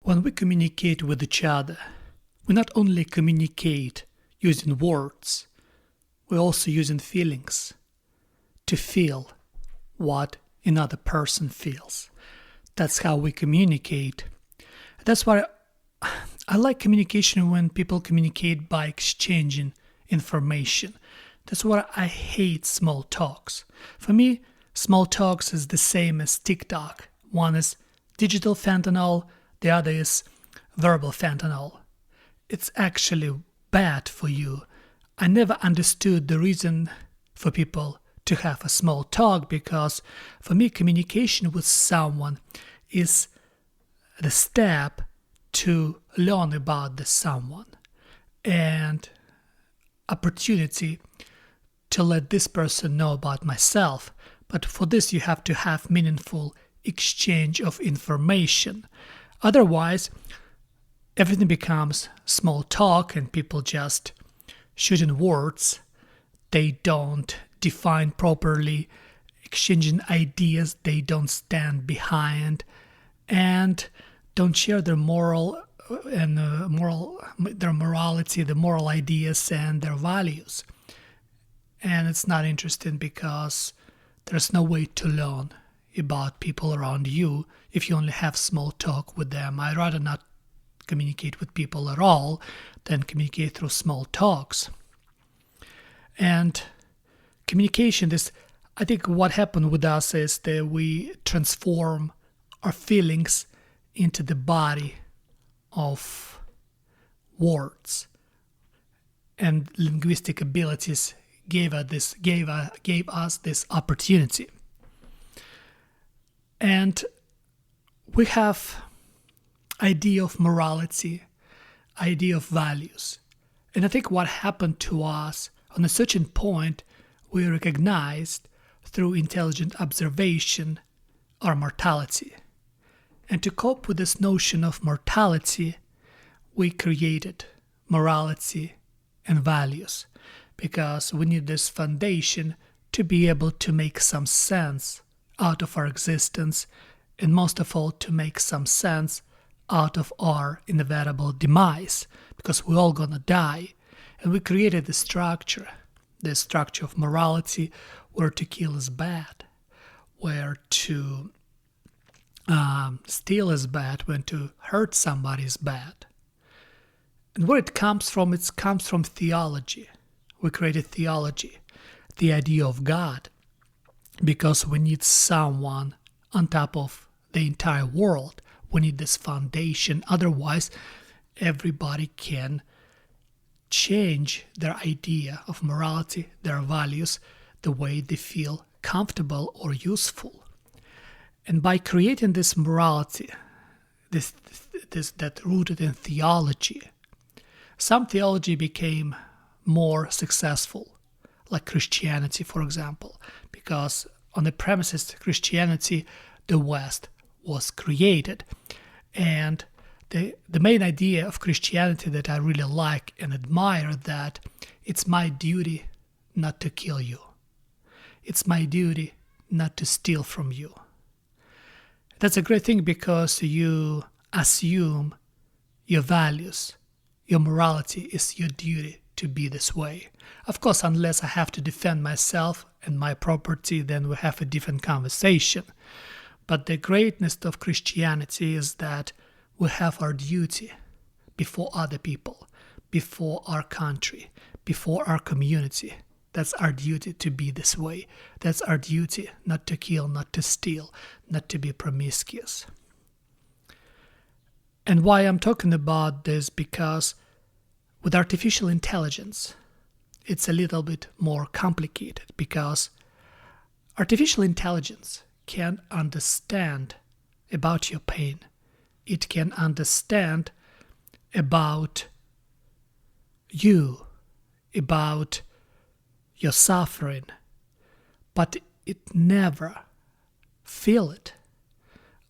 When we communicate with each other, we not only communicate using words, we're also using feelings to feel what another person feels. That's how we communicate. That's why I like communication when people communicate by exchanging information. That's why I hate small talks. For me, small talks is the same as TikTok. One is digital fentanyl, the other is verbal fentanyl. It's actually bad for you. I never understood the reason for people to have a small talk, because for me, communication with someone is the step to learn about the someone and opportunity to let this person know about myself. But for this, you have to have meaningful exchange of information. Otherwise, everything becomes small talk and people just shooting words. They don't define properly, exchanging ideas they don't stand behind, and don't share their morality, the moral ideas and their values. And it's not interesting because there's no way to learn about people around you if you only have small talk with them. I'd rather not communicate with people at all than communicate through small talks. And communication is, I think what happened with us is that we transform our feelings into the body of words, and linguistic abilities gave us this opportunity. And we have idea of morality, idea of values. And I think what happened to us on a certain point, we recognized through intelligent observation our mortality. And to cope with this notion of mortality, we created morality and values, because we need this foundation to be able to make some sense out of our existence, and most of all, to make some sense out of our inevitable demise, because we're all gonna die. And we created the structure of morality, where to kill is bad, where to steal is bad, when to hurt somebody is bad. And where it comes from theology. We created theology, the idea of God, because we need someone on top of the entire world. We need this foundation. Otherwise, everybody can change their idea of morality, their values, the way they feel comfortable or useful. And by creating this morality, that rooted in theology, some theology became more successful, like Christianity, for example, because on the premises of Christianity, the West was created. And the main idea of Christianity that I really like and admire, that it's my duty not to kill you. It's my duty not to steal from you. That's a great thing, because you assume your values, your morality is your duty to be this way. Of course, unless I have to defend myself and my property, then we have a different conversation. But the greatness of Christianity is that we have our duty before other people, before our country, before our community. That's our duty to be this way. That's our duty not to kill, not to steal, not to be promiscuous. And why I'm talking about this, because with artificial intelligence, it's a little bit more complicated, because artificial intelligence can understand about your pain. It can understand about you, about your suffering, but it never feel it.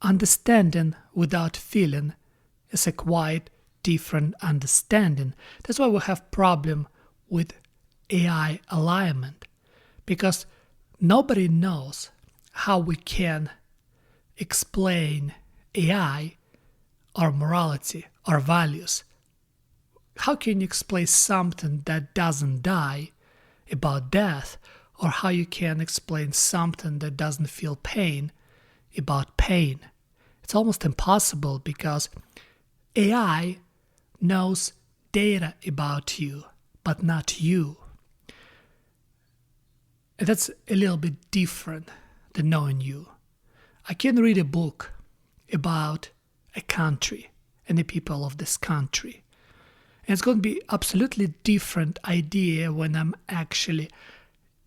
Understanding without feeling is a quite different understanding. That's why we have problem with AI alignment, because nobody knows how we can explain AI our morality, our values. How can you explain something that doesn't die about death, or how you can explain something that doesn't feel pain about pain? It's almost impossible because AI knows data about you, but not you. And that's a little bit different than knowing you. I can read a book about a country and the people of this country. And it's going to be absolutely different idea when I'm actually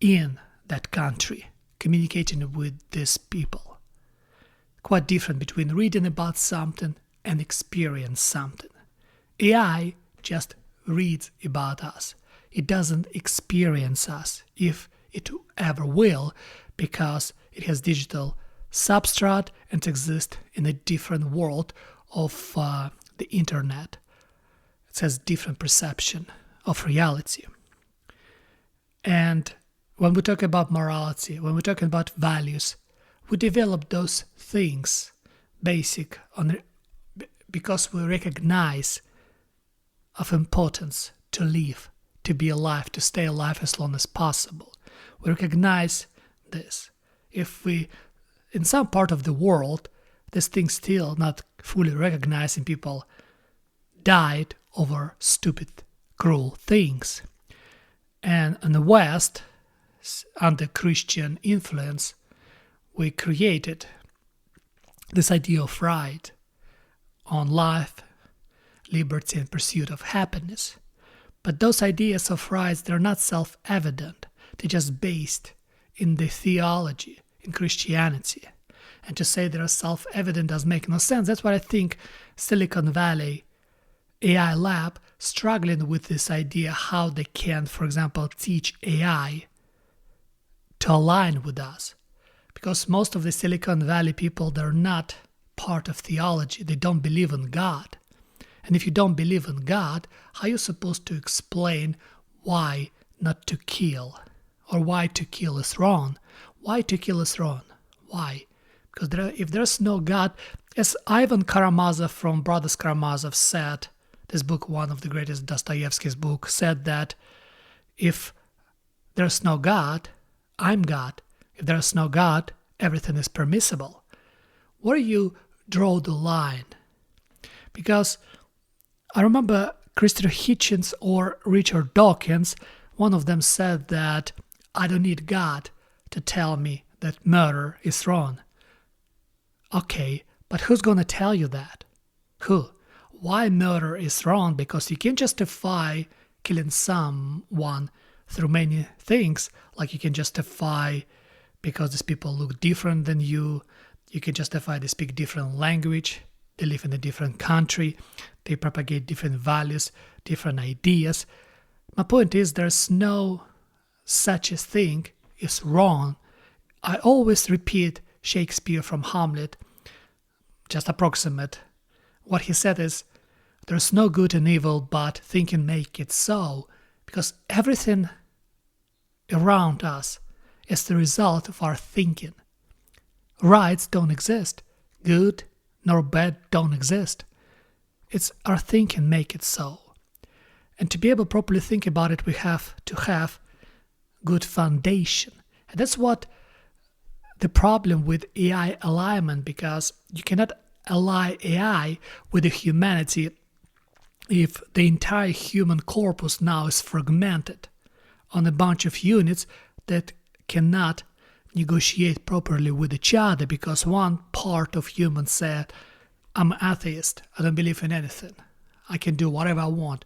in that country, communicating with these people. Quite different between reading about something and experience something. AI just reads about us. It doesn't experience us, if it ever will, because it has digital substrate and exists in a different world of the internet. It has different perception of reality. And when we talk about morality, when we're talking about values, we develop those things basic because we recognize of importance to live, to be alive, to stay alive as long as possible. We recognize this. If we, in some part of the world, this thing still not fully recognized and people died over stupid, cruel things. And in the West, under Christian influence, we created this idea of right on life, liberty, and pursuit of happiness. But those ideas of rights, they're not self-evident. They're just based in the theology, in Christianity. And to say they're self-evident does make no sense. That's why I think Silicon Valley AI lab struggling with this idea how they can, for example, teach AI to align with us. Because most of the Silicon Valley people, they're not part of theology. They don't believe in God. And if you don't believe in God, how are you supposed to explain why not to kill? Or why to kill is wrong? Why to kill is wrong? Why? Because if there's no God, as Ivan Karamazov from Brothers Karamazov said, this book, one of the greatest Dostoevsky's book, said that if there's no God, I'm God. If there's no God, everything is permissible. Where do you draw the line? Because I remember Christopher Hitchens or Richard Dawkins, one of them said that I don't need God to tell me that murder is wrong. Okay, but who's going to tell you that? Who? Why murder is wrong? Because you can justify killing someone through many things, like you can justify because these people look different than you. You can justify they speak different language, they live in a different country, they propagate different values, different ideas. My point is there's no such a thing is wrong. I always repeat Shakespeare from Hamlet, just approximate. What he said is, there's no good and evil, but thinking make it so, because everything around us is the result of our thinking. Rights don't exist. Good nor bad don't exist. It's our thinking make it so. And to be able to properly think about it, we have to have good foundation. And that's what the problem with AI alignment, because you cannot ally AI with the humanity if the entire human corpus now is fragmented on a bunch of units that cannot negotiate properly with each other, because one part of humans said, I'm an atheist, I don't believe in anything, I can do whatever I want.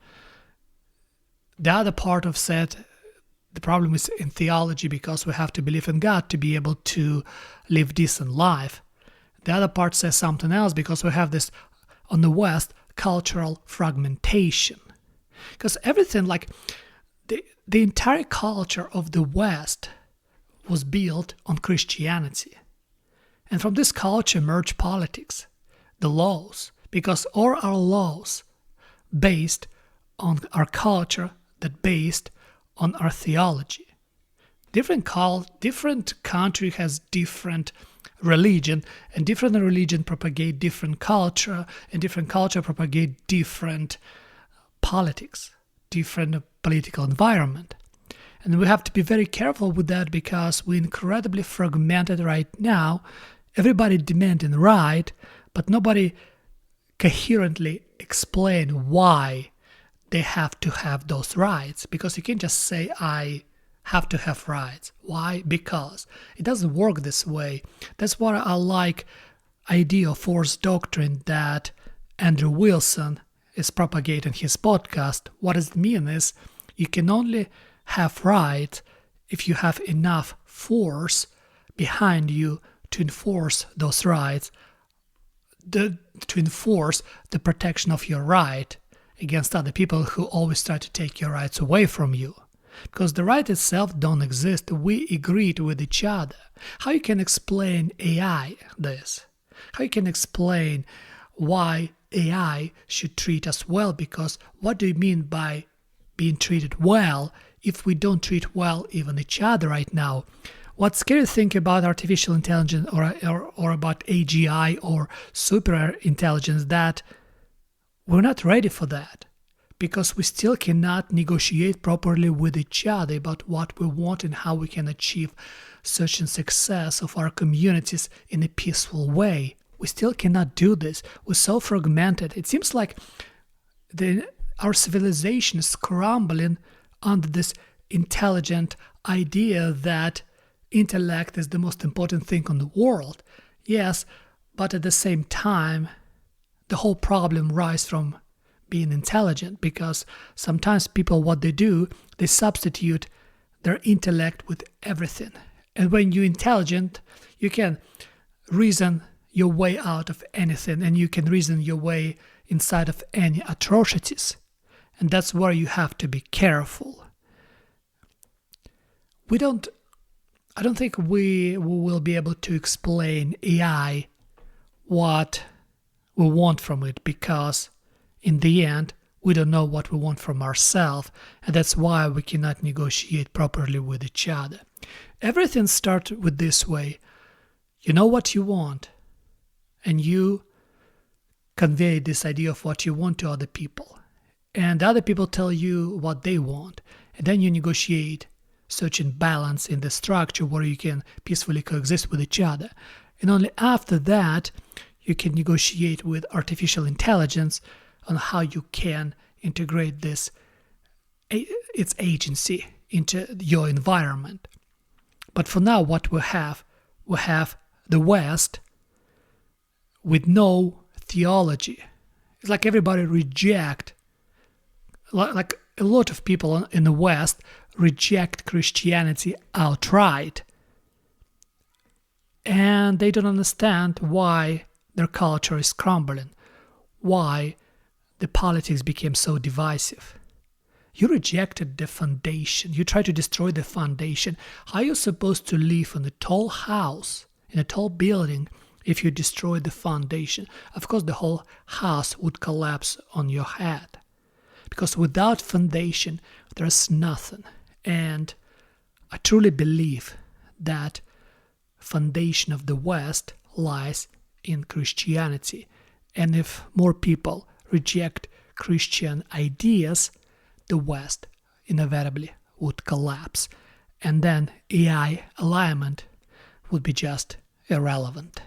The other part of said, the problem is in theology, because we have to believe in God to be able to live decent life. The other part says something else, because we have this, on the West, cultural fragmentation. Because everything, like the entire culture of the West was built on Christianity. And from this culture emerged politics, the laws, because all our laws based on our culture, that based on our theology. Different country has different religion, and different religion propagate different culture, and different culture propagate different politics, different political environment. And we have to be very careful with that because we're incredibly fragmented right now. Everybody demanding right, but nobody coherently explain why they have to have those rights. Because you can't just say, I have to have rights. Why? Because it doesn't work this way. That's what I like idea of force doctrine that Andrew Wilson is propagating his podcast. What does it mean is you can only have rights if you have enough force behind you to enforce those rights, to enforce the protection of your right against other people who always try to take your rights away from you. Because the right itself don't exist. We agreed with each other. How you can explain AI this? How you can explain why AI should treat us well? Because what do you mean by being treated well if we don't treat well even each other right now? What's scary to think about artificial intelligence or about K.G.I or super intelligence that we're not ready for that. Because we still cannot negotiate properly with each other about what we want and how we can achieve certain success of our communities in a peaceful way. We still cannot do this. We're so fragmented. It seems like our civilization is crumbling under this intelligent idea that intellect is the most important thing on the world. Yes, but at the same time, the whole problem arises from being intelligent, because sometimes people, what they do, they substitute their intellect with everything. And when you're intelligent, you can reason your way out of anything, and you can reason your way inside of any atrocities. And that's where you have to be careful. I don't think we will be able to explain AI what we want from it, because in the end, we don't know what we want from ourselves, and that's why we cannot negotiate properly with each other. Everything starts with this way. You know what you want, and you convey this idea of what you want to other people. And other people tell you what they want, and then you negotiate such a balance in the structure where you can peacefully coexist with each other. And only after that, you can negotiate with artificial intelligence on how you can integrate its agency into your environment. But for now, what we have the West with no theology. It's like everybody like a lot of people in the West reject Christianity outright. And they don't understand why their culture is crumbling, why the politics became so divisive. You rejected the foundation. You tried to destroy the foundation. How are you supposed to live in a tall house, in a tall building, if you destroy the foundation? Of course, the whole house would collapse on your head. Because without foundation, there's nothing. And I truly believe that foundation of the West lies in Christianity. And if more people reject Christian ideas, the West inevitably would collapse, and then AI alignment would be just irrelevant.